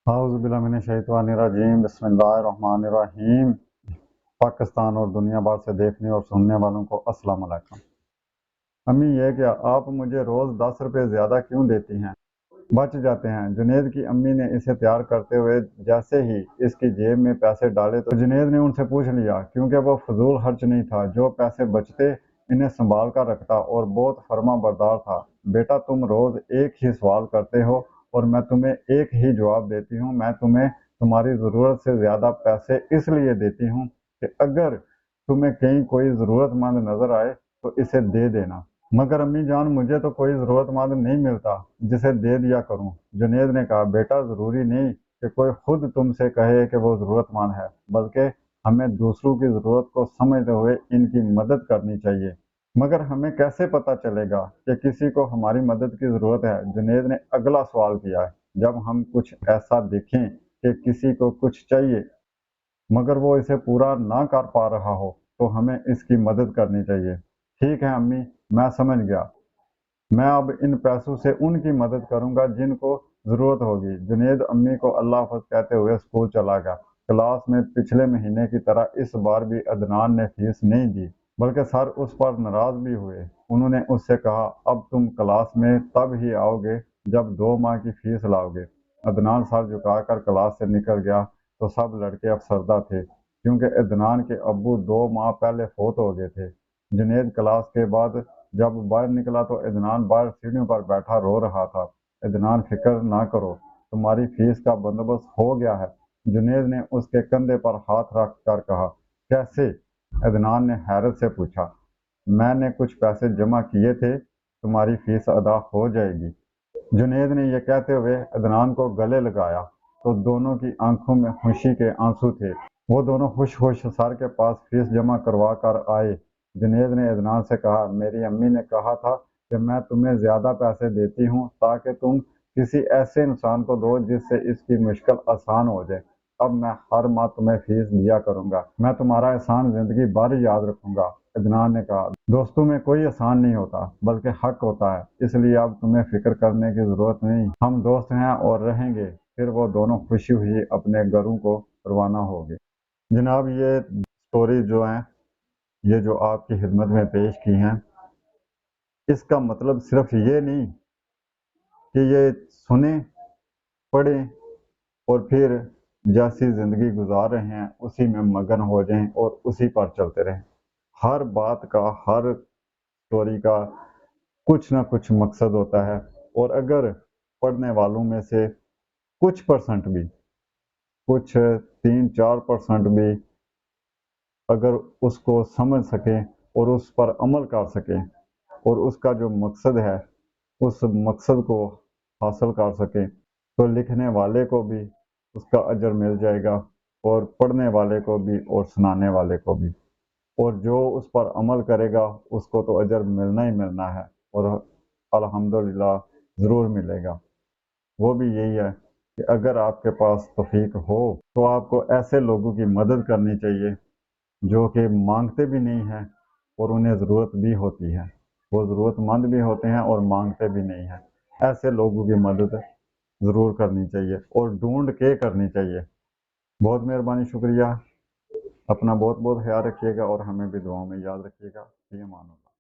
औज़ुबिल्लाहिमिनश्शैतानिर्रजीम बिस्मिल्लाहिर्रहमानिर्रहीम। पाकिस्तान और दुनिया भर से देखने और सुनने वालों को अस्सलाम वालेकुम। अम्मी, ये क्या आप मुझे रोज़ 10 रुपये ज़्यादा क्यों देती हैं? बच जाते हैं। जुनेद की अम्मी ने इसे तैयार करते हुए जैसे ही इसकी जेब में पैसे डाले तो जुनेद ने उनसे पूछ लिया, क्योंकि वो फजूल खर्च नहीं था। जो पैसे बचते इन्हें संभाल कर रखता और बहुत फर्मा बरदार था। बेटा, तुम रोज़ एक ही सवाल करते हो और मैं तुम्हें एक ही जवाब देती हूँ। मैं तुम्हें तुम्हारी ज़रूरत से ज़्यादा पैसे इसलिए देती हूँ कि अगर तुम्हें कहीं कोई ज़रूरतमंद नज़र आए तो इसे दे देना। मगर अम्मी जान, मुझे तो कोई ज़रूरतमंद नहीं मिलता जिसे दे दिया करूं। जुनेद ने कहा, बेटा, ज़रूरी नहीं कि कोई खुद तुमसे कहे कि वो ज़रूरतमंद है, बल्कि हमें दूसरों की ज़रूरत को समझते हुए इनकी मदद करनी चाहिए। मगर हमें कैसे पता चलेगा कि किसी को हमारी मदद की ज़रूरत है? जुनेद ने अगला सवाल किया। जब हम कुछ ऐसा देखें कि किसी को कुछ चाहिए मगर वो इसे पूरा ना कर पा रहा हो तो हमें इसकी मदद करनी चाहिए। ठीक है अम्मी, मैं समझ गया। मैं अब इन पैसों से उनकी मदद करूंगा जिनको ज़रूरत होगी। जुनेद अम्मी को अल्लाह हाफ़िज़ कहते हुए स्कूल चला गया। क्लास में पिछले महीने की तरह इस बार भी अदनान ने फीस नहीं दी, बल्कि सर उस पर नाराज़ भी हुए। उन्होंने उससे कहा, अब तुम क्लास में तब ही आओगे जब 2 माह की फीस लाओगे। अदनान सर झुकाकर क्लास से निकल गया तो सब लड़के अफसरदा थे, क्योंकि अदनान के अब्बू 2 माह पहले फौत हो गए थे। जुनेद क्लास के बाद जब बाहर निकला तो अदनान बाहर सीढ़ियों पर बैठा रो रहा था। अदनान, फिक्र ना करो, तुम्हारी फीस का बंदोबस्त हो गया है। जुनेद ने उसके कंधे पर हाथ रख कर कहा। कैसे? अदनान ने हैरत से पूछा। मैंने कुछ पैसे जमा किए थे, तुम्हारी फीस अदा हो जाएगी। जुनेद ने यह कहते हुए अदनान को गले लगाया तो दोनों की आंखों में खुशी के आंसू थे। वो दोनों खुश खुश सर के पास फीस जमा करवा कर आए। जुनेद ने अदनान से कहा, मेरी अम्मी ने कहा था कि मैं तुम्हें ज़्यादा पैसे देती हूँ ताकि तुम किसी ऐसे इंसान को दो जिससे इसकी मुश्किल आसान हो जाए। अब मैं हर माह तुम्हें फीस दिया करूँगा। मैं तुम्हारा एहसान ज़िंदगी भर याद रखूँगा। अदनान ने कहा, दोस्तों में कोई एहसान नहीं होता बल्कि हक होता है, इसलिए अब तुम्हें फिक्र करने की ज़रूरत नहीं, हम दोस्त हैं और रहेंगे। फिर वो दोनों खुशी हुई अपने घरों को रवाना हो गए। जनाब, ये स्टोरी जो है, ये जो आपकी खिदमत में पेश की हैं, इसका मतलब सिर्फ ये नहीं कि ये सुने, पढ़ें और फिर जैसी ज़िंदगी गुजार रहे हैं उसी में मगन हो जाएं और उसी पर चलते रहें। हर बात का, हर स्टोरी का कुछ ना कुछ मकसद होता है, और अगर पढ़ने वालों में से कुछ परसेंट भी, कुछ 3-4% भी अगर उसको समझ सकें और उस पर अमल कर सकें और उसका जो मकसद है उस मकसद को हासिल कर सकें तो लिखने वाले को भी उसका अजर मिल जाएगा और पढ़ने वाले को भी और सुनाने वाले को भी। और जो उस पर अमल करेगा उसको तो अजर मिलना ही मिलना है और अल्हम्दुलिल्लाह ज़रूर मिलेगा। वो भी यही है कि अगर आपके पास तौफीक हो तो आपको ऐसे लोगों की मदद करनी चाहिए जो कि मांगते भी नहीं हैं और उन्हें ज़रूरत भी होती है। वो ज़रूरतमंद भी होते हैं और मांगते भी नहीं हैं। ऐसे लोगों की मदद ज़रूर करनी चाहिए और ढूंढ के करनी चाहिए। बहुत मेहरबानी, शुक्रिया। अपना बहुत बहुत ख्याल रखिएगा और हमें भी दुआओं में याद रखिएगा। फी अमान अल्लाह।